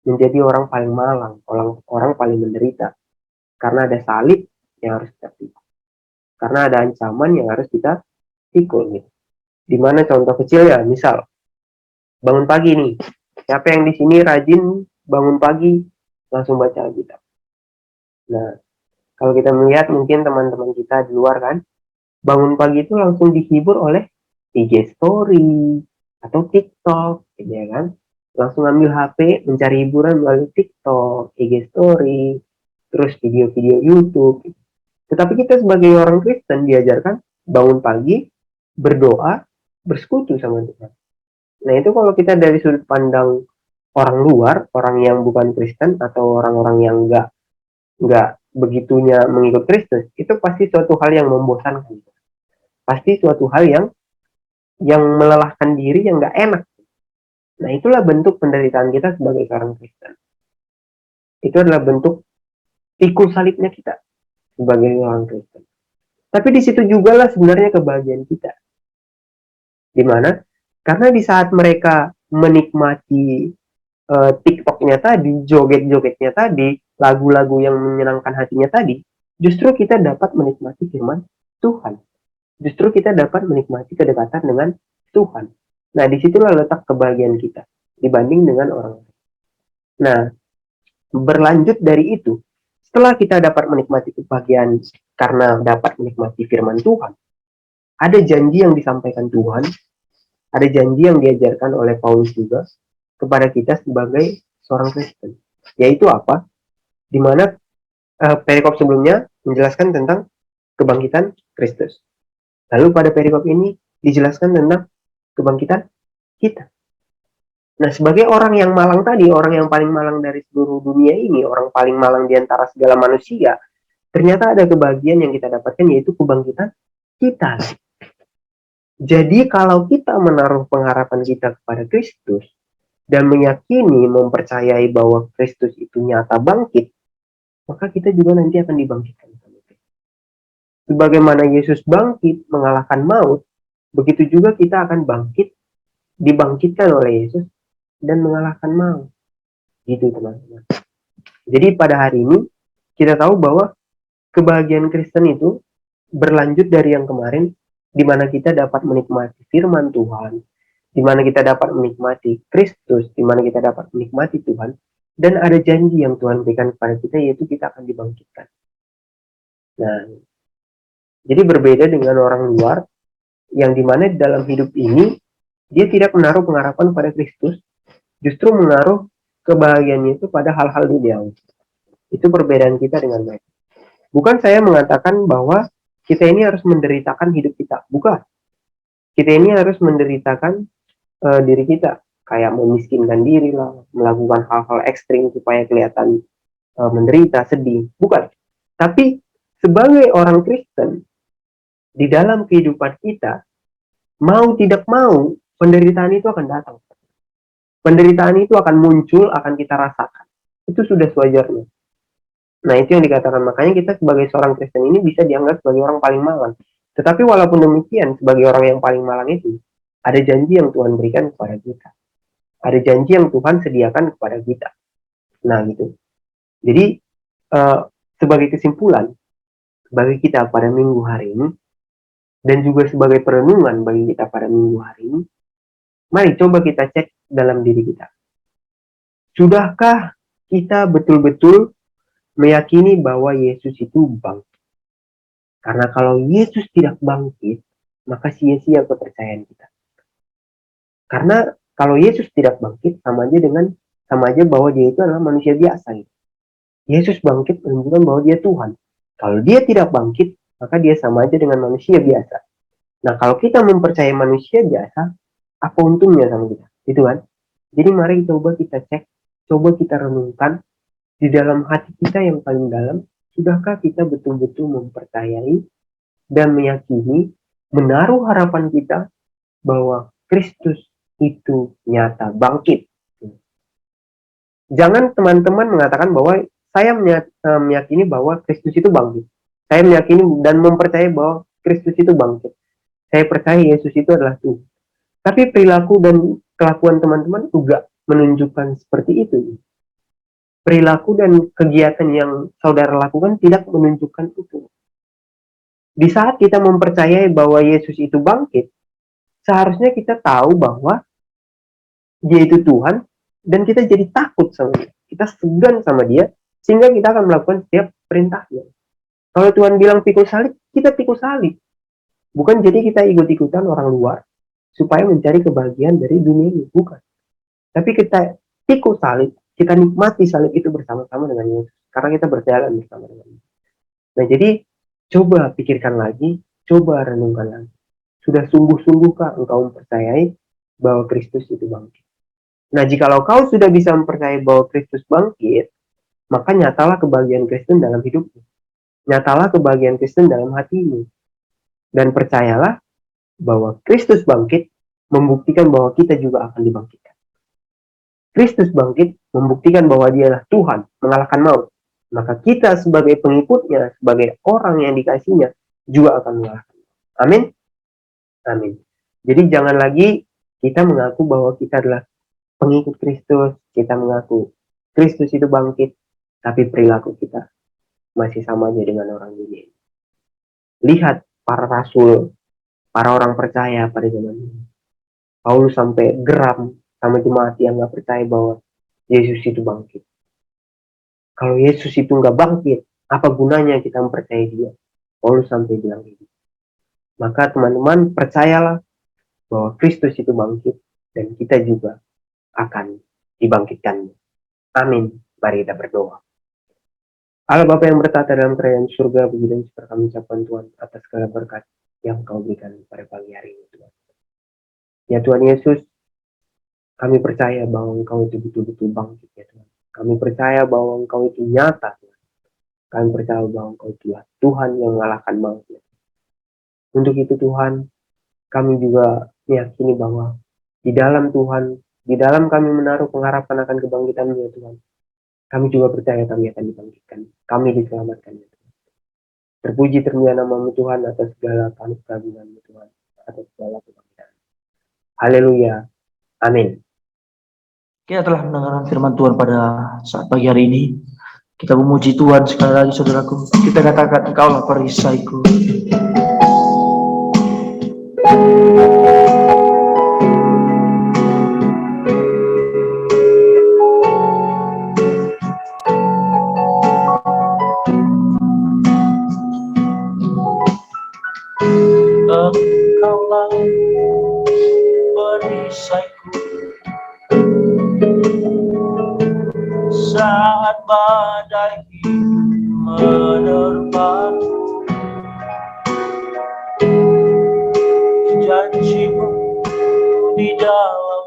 menjadi orang paling malang, orang paling menderita. Karena ada salib yang harus kita pikul. Karena ada ancaman yang harus kita pikul. Gitu. Dimana contoh kecilnya, misal bangun pagi nih. Siapa yang di sini rajin bangun pagi langsung baca Alkitab? Nah, kalau kita melihat mungkin teman-teman kita di luar kan, bangun pagi itu langsung dihibur oleh IG story atau TikTok, gitu ya kan? Langsung ambil HP mencari hiburan melalui TikTok, IG story, terus video-video YouTube. Tetapi kita sebagai orang Kristen diajarkan bangun pagi, berdoa, bersekutu sama Tuhan. Nah itu kalau kita dari sudut pandang orang luar, orang yang bukan Kristen atau orang-orang yang nggak begitunya mengikut Kristus, itu pasti suatu hal yang membosankan. Pasti suatu hal yang melelahkan diri, yang nggak enak. Nah itulah bentuk penderitaan kita sebagai seorang Kristen. Itu adalah bentuk pikul salibnya kita sebagai orang Kristen. Tapi di situ juga lah sebenarnya kebahagiaan kita. Di mana? Karena di saat mereka menikmati TikToknya tadi, joget-jogetnya tadi, lagu-lagu yang menyenangkan hatinya tadi, justru kita dapat menikmati firman Tuhan. Justru kita dapat menikmati kedekatan dengan Tuhan. Nah, disitulah letak kebahagiaan kita dibanding dengan orang lain. Nah, berlanjut dari itu, setelah kita dapat menikmati kebahagiaan karena dapat menikmati firman Tuhan, ada janji yang disampaikan Tuhan, ada janji yang diajarkan oleh Paulus juga kepada kita sebagai seorang Kristen. Yaitu apa? Di mana perikop sebelumnya menjelaskan tentang kebangkitan Kristus. Lalu pada perikop ini dijelaskan tentang kebangkitan kita. Nah, sebagai orang yang malang tadi, orang yang paling malang dari seluruh dunia ini, orang paling malang di antara segala manusia, ternyata ada kebahagiaan yang kita dapatkan, yaitu kebangkitan kita. Jadi kalau kita menaruh pengharapan kita kepada Kristus dan meyakini, mempercayai bahwa Kristus itu nyata bangkit, maka kita juga nanti akan dibangkitkan. Sebagaimana Yesus bangkit mengalahkan maut, begitu juga kita akan bangkit, dibangkitkan oleh Yesus dan mengalahkan maut. Gitu teman-teman. Jadi pada hari ini kita tahu bahwa kebahagiaan Kristen itu berlanjut dari yang kemarin, di mana kita dapat menikmati firman Tuhan, di mana kita dapat menikmati Kristus, di mana kita dapat menikmati Tuhan, dan ada janji yang Tuhan berikan kepada kita, yaitu kita akan dibangkitkan. Nah, jadi berbeda dengan orang luar, yang dimana dalam hidup ini, dia tidak menaruh pengharapan pada Kristus, justru menaruh kebahagiaannya itu pada hal-hal duniawi. Itu perbedaan kita dengan mereka. Bukan saya mengatakan bahwa kita ini harus menderitakan hidup kita. Bukan. Kita ini harus menderitakan diri kita. Kayak memiskinkan diri lah, melakukan hal-hal ekstrim supaya kelihatan menderita, sedih. Bukan. Tapi sebagai orang Kristen, di dalam kehidupan kita, mau tidak mau, penderitaan itu akan datang. Penderitaan itu akan muncul, akan kita rasakan. Itu sudah sewajarnya. Nah, itu yang dikatakan. Makanya kita sebagai seorang Kristen ini bisa dianggap sebagai orang paling malang. Tetapi walaupun demikian, sebagai orang yang paling malang itu, ada janji yang Tuhan berikan kepada kita. Ada janji yang Tuhan sediakan kepada kita. Nah, gitu. Jadi, sebagai kesimpulan, bagi kita pada minggu hari ini, dan juga sebagai perenungan bagi kita pada minggu hari ini, mari coba kita cek dalam diri kita. Sudahkah kita betul-betul meyakini bahwa Yesus itu bangkit? Karena kalau Yesus tidak bangkit, maka sia-sia kepercayaan kita. Karena kalau Yesus tidak bangkit, sama aja bahwa dia itu adalah manusia biasa. Yesus bangkit menunjukkan bahwa dia Tuhan. Kalau dia tidak bangkit, maka dia sama aja dengan manusia biasa. Nah, kalau kita mempercayai manusia biasa, apa untungnya sama kita? Gitu kan? Jadi mari coba kita cek, coba kita renungkan di dalam hati kita yang paling dalam, sudahkah kita betul-betul mempercayai dan meyakini, menaruh harapan kita bahwa Kristus itu nyata bangkit. Jangan teman-teman mengatakan bahwa saya meyakini bahwa Kristus itu bangkit. Saya meyakini dan mempercayai bahwa Kristus itu bangkit. Saya percaya Yesus itu adalah Tuhan. Tapi perilaku dan kelakuan teman-teman juga menunjukkan seperti itu. Perilaku dan kegiatan yang saudara lakukan tidak menunjukkan itu. Di saat kita mempercayai bahwa Yesus itu bangkit, seharusnya kita tahu bahwa dia itu Tuhan, dan kita jadi takut sama dia. Kita segan sama dia, sehingga kita akan melakukan setiap perintahnya. Kalau Tuhan bilang pikul salib, kita pikul salib. Bukan jadi kita ikut-ikutan orang luar supaya mencari kebahagiaan dari dunia ini. Bukan. Tapi kita pikul salib, kita nikmati salib itu bersama-sama dengan Yesus. Karena kita berjalan bersama dengan Yesus. Nah, jadi coba pikirkan lagi, coba renungkan lagi. Sudah sungguh-sungguhkah engkau mempercayai bahwa Kristus itu bangkit? Nah, jikalau kau sudah bisa mempercayai bahwa Kristus bangkit, maka nyatalah kebahagiaan Kristen dalam hidupmu. Nyatalah kebahagiaan Kristen dalam hatimu. Dan percayalah bahwa Kristus bangkit membuktikan bahwa kita juga akan dibangkitkan. Kristus bangkit membuktikan bahwa dialah Tuhan, mengalahkan maut. Maka kita sebagai pengikutnya, sebagai orang yang dikasihinya, juga akan mengalahkan. Amin? Amin. Jadi jangan lagi kita mengaku bahwa kita adalah pengikut Kristus, kita mengaku Kristus itu bangkit, tapi perilaku kita masih sama aja dengan orang dunia. Lihat para rasul, para orang percaya pada zaman ini. Paulus sampai geram sama jemaat yang nggak percaya bahwa Yesus itu bangkit. Kalau Yesus itu nggak bangkit, apa gunanya kita mempercayai dia? Paulus sampai bilang gitu. Maka teman-teman percayalah bahwa Kristus itu bangkit dan kita juga akan dibangkitkannya. Amin. Mari kita berdoa. Allah Bapa yang bertata dalam kerajaan surga, puji dan syukur kami ucapkan Tuhan atas segala berkat yang Kau berikan pada pagi hari ini Tuhan. Ya Tuhan Yesus, kami percaya bahwa Engkau itu betul-betul bangkit ya Tuhan. Kami percaya bahwa Engkau itu nyata Tuhan. Kami percaya bahwa Engkau itulah Tuhan yang mengalahkan maut. Ya. Untuk itu Tuhan, kami juga meyakini bahwa di dalam Tuhan, di dalam kami menaruh pengharapan akan kebangkitan ya Tuhan. Kami juga percaya kami akan dibangkitkan. Kami diselamatkan ya Tuhan. Terpuji termulia nama-Mu Tuhan atas segala keagungan-Mu Tuhan, atas segala kebangkitan. Haleluya. Amin.
Kita telah mendengarkan firman Tuhan pada saat pagi hari ini. Kita memuji Tuhan sekali lagi saudaraku. Kita katakan Engkaulah perisaiku. Engkaulah perisaiku saat badai menerpaku. Janji-Mu di dalam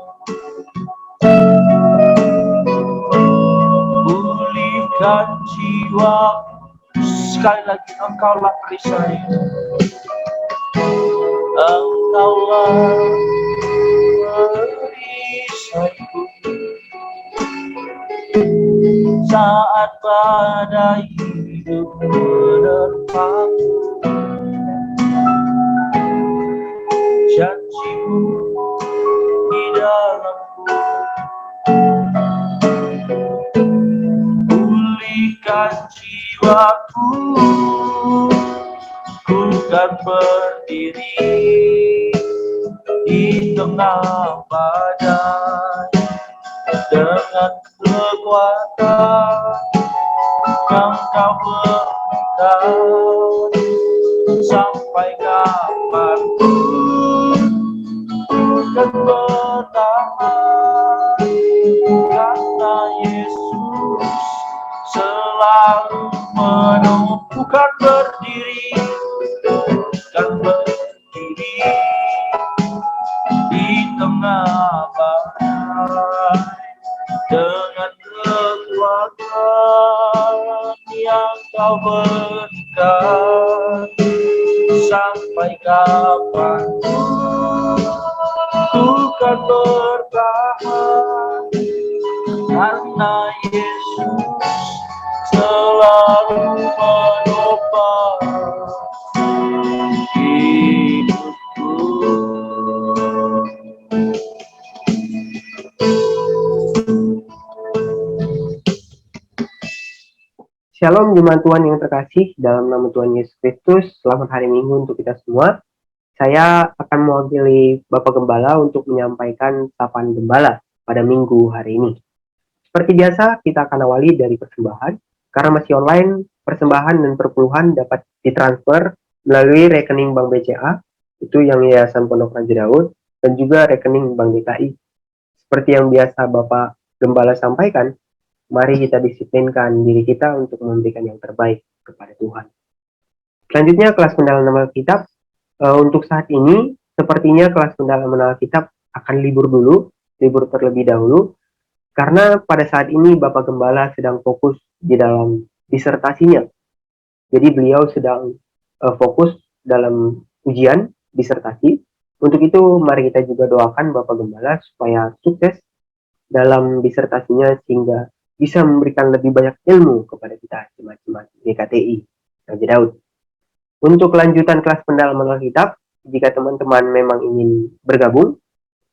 pulihkan jiwaku. Sekali lagi, Engkaulah perisaiku. Engkaulah perisaiku saat badai hidup menerpaku. Janji-Mu di dalamku pulihkan jiwaku. Ku kan berdiri di tengah badai dengan kekuatan yang Kau berikan. Sampai kapanpun ku kan bertahan, karena Yesus selalu menumpukan berdiri, kan berdiri di tengah badai dengan kekuatan yang Kau berikan. Sampai kapanpun ku kan bertahan, karena Yesus selalu menopang hidupku.
Shalom jemaat Tuhan yang terkasih, dalam nama Tuhan Yesus Kristus. Selamat hari Minggu untuk kita semua. Saya akan mewakili Bapak Gembala untuk menyampaikan sapaan Gembala pada Minggu hari ini. Seperti biasa, kita akan awali dari persembahan. Karena masih online, persembahan dan perpuluhan dapat ditransfer melalui rekening Bank BCA, itu yang Yayasan Pondok Raja Daud, dan juga rekening Bank DKI. Seperti yang biasa Bapak Gembala sampaikan, mari kita disiplinkan diri kita untuk memberikan yang terbaik kepada Tuhan. Selanjutnya kelas pendalaman Alkitab. Untuk saat ini, sepertinya kelas pendalaman Alkitab akan libur terlebih dahulu, karena pada saat ini Bapak Gembala sedang fokus di dalam disertasinya. Jadi beliau sedang fokus dalam ujian disertasi. Untuk itu mari kita juga doakan Bapak Gembala supaya sukses dalam disertasinya sehingga bisa memberikan lebih banyak ilmu kepada kita jemaat-jemaat GKTI Raja Daud. Untuk kelanjutan kelas pendalaman Alkitab, jika teman-teman memang ingin bergabung,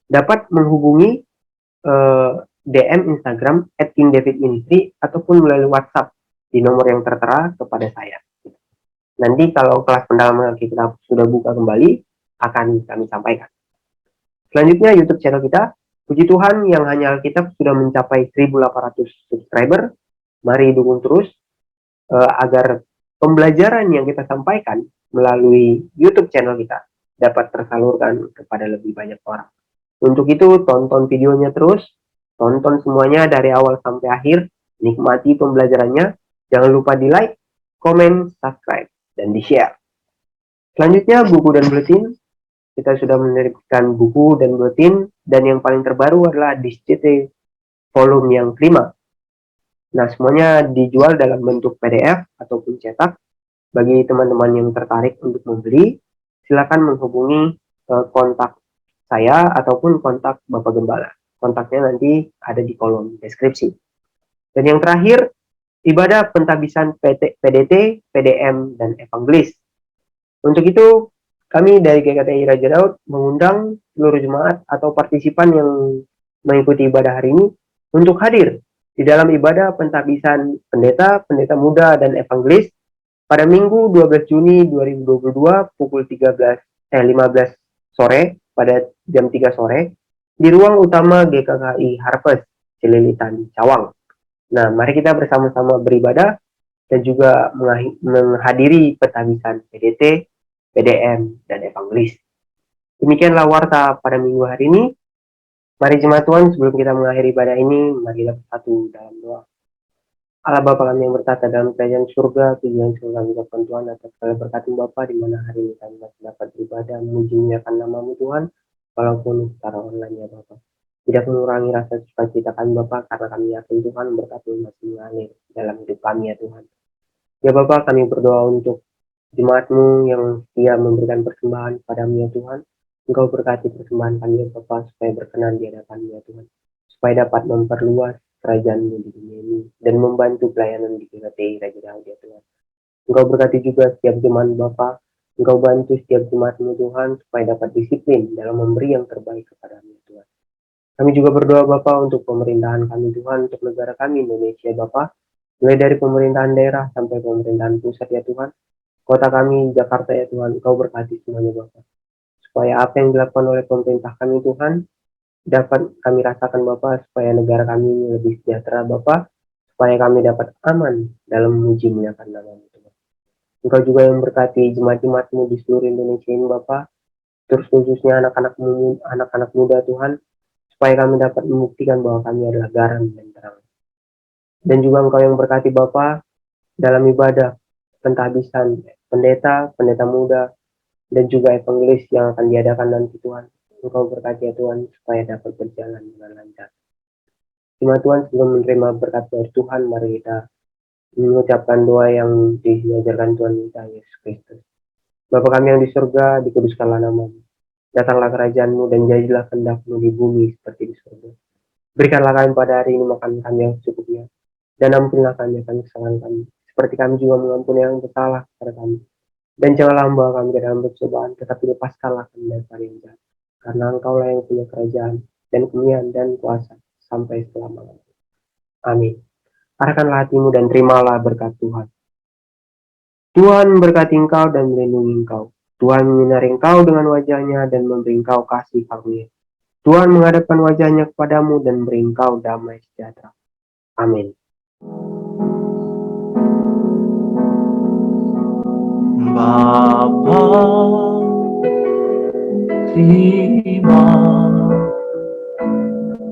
dapat menghubungi DM Instagram @kingdavidministry ataupun melalui WhatsApp di nomor yang tertera kepada saya. Nanti kalau kelas pendalaman kita sudah buka kembali, akan kami sampaikan. Selanjutnya YouTube channel kita. Puji Tuhan yang hanya Alkitab sudah mencapai 1.800 subscriber. Mari dukung terus agar pembelajaran yang kita sampaikan melalui YouTube channel kita dapat tersalurkan kepada lebih banyak orang. Untuk itu, tonton videonya terus, tonton semuanya dari awal sampai akhir, nikmati pembelajarannya, jangan lupa di like, komen, subscribe, dan di share. Selanjutnya, buku dan buletin. Kita sudah menerbitkan buku dan buletin, dan yang paling terbaru adalah DISCT volume yang kelima. Nah, semuanya dijual dalam bentuk PDF ataupun cetak. Bagi teman-teman yang tertarik untuk membeli, silakan menghubungi kontak saya ataupun kontak Bapak Gembala. Kontaknya nanti ada di kolom deskripsi. Dan yang terakhir, ibadah pentabisan PDT, PDM, dan Evangelis. Untuk itu, kami dari GKTI Raja Daud mengundang seluruh jemaat atau partisipan yang mengikuti ibadah hari ini untuk hadir di dalam ibadah pentabisan pendeta, pendeta muda, dan evangelis pada Minggu 12 Juni 2022 pukul 15 sore pada jam 3 sore di ruang utama GKKI Harvest Cililitan Cawang. Nah, mari kita bersama-sama beribadah dan juga menghadiri pentabisan PDT, PDM, dan evangelis. Demikianlah warta pada minggu hari ini. Mari jemaat Tuhan, sebelum kita mengakhiri ibadah ini, mari kita bersatu dalam doa. Allah Bapa kami yang bertata dalam kerajaan surga, tujuan surga kami ucapkan Tuhan atas segala berkat Bapa, di mana hari ini kami masih dapat beribadah, memuji muliakan nama-Mu Tuhan, walaupun secara online ya Bapa. Tidak mengurangi rasa sukacita kami Bapa, karena kami yakin Tuhan berkat-Mu masih mengalir dalam hidup kami ya Tuhan. Ya Bapa, kami berdoa untuk jemaat-Mu yang setia memberikan persembahan padamu ya Tuhan. Engkau berkati persembahan kami ya Bapa, supaya berkenan di hadapan-Mu ya Tuhan, supaya dapat memperluas kerajaan-Mu di dunia ini dan membantu pelayanan di GKTI Raja Daud ya Tuhan. Engkau berkati juga setiap jemaat Bapa, Engkau bantu setiap jemaat-Mu Tuhan supaya dapat disiplin dalam memberi yang terbaik kepada-Mu ya Tuhan. Kami juga berdoa Bapa untuk pemerintahan kami Tuhan, untuk negara kami Indonesia Bapa, mulai dari pemerintahan daerah sampai pemerintahan pusat ya Tuhan. Kota kami Jakarta ya Tuhan, Engkau berkati semuanya Bapa, supaya apa yang dilakukan oleh pemerintah kami Tuhan dapat kami rasakan Bapa, supaya negara kami lebih sejahtera Bapa, supaya kami dapat aman dalam memuji muliakan nama-Mu Tuhan. Engkau juga yang berkati jemaat-jemaat-Mu di seluruh Indonesia ini Bapa, terus khususnya anak-anak muda Tuhan, supaya kami dapat membuktikan bahwa kami adalah garam dan terang. Dan juga Engkau yang berkati Bapa dalam ibadah pentabisan pendeta, pendeta muda, dan juga evangelis yang akan diadakan nanti Tuhan. Engkau berkati ya Tuhan, supaya dapat berjalan dengan lancar. Terima Tuhan, sebelum menerima berkat dari Tuhan, mari kita mengucapkan doa yang diajarkan Tuhan kita Yesus Kristus. Bapa kami yang di surga, dikuduskanlah nama-Mu. Datanglah kerajaan-Mu dan jadilah kehendak-Mu di bumi seperti di surga. Berikanlah kami pada hari ini makan kami yang secukupnya, dan ampunilah kami akan kesalahan kami, seperti kami juga mengampuni yang bersalah kepada kami. Dan janganlah membawa kami ke dalam pencobaan, tetapi lepaskanlah kami dari yang jahat. Karena Engkaulah yang punya kerajaan dan kemuliaan dan kuasa sampai selama-lamanya. Amin. Arahkanlah hatimu dan terimalah berkat Tuhan. Tuhan memberkati engkau dan melindungi engkau. Tuhan menyinari engkau dengan wajahnya dan memberi engkau kasih karunia. Tuhan menghadapkan wajahnya kepadamu dan memberi engkau damai sejahtera. Amin.
Bapa, terima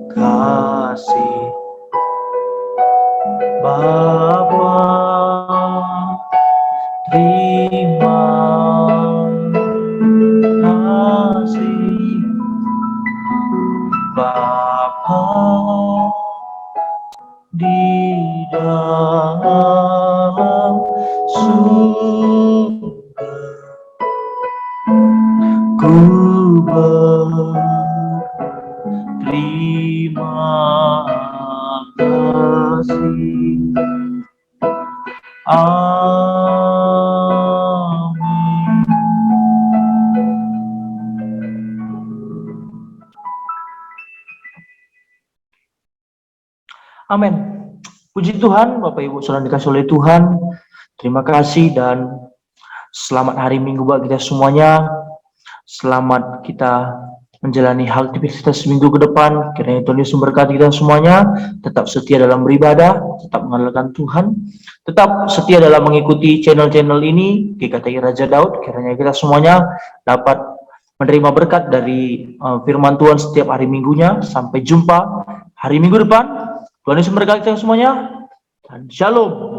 kasih. Bapa, terima kasih. Bapa di dalam surga, ku berterima kasih. Amin. Amin. Puji Tuhan, Bapak Ibu saudara dikasih oleh Tuhan. Terima kasih dan selamat hari Minggu buat kita semuanya. Selamat kita menjalani aktivitas minggu ke depan. Kiranya Tuhan Yesus memberkati kita semuanya. Tetap setia dalam beribadah, tetap mengandalkan Tuhan, tetap setia dalam mengikuti channel-channel ini, GKTI Raja Daud. Kiranya kita semuanya dapat menerima berkat dari firman Tuhan setiap hari minggunya. Sampai jumpa hari Minggu depan. Tuhan Yesus memberkati kita semuanya. Dan Shalom.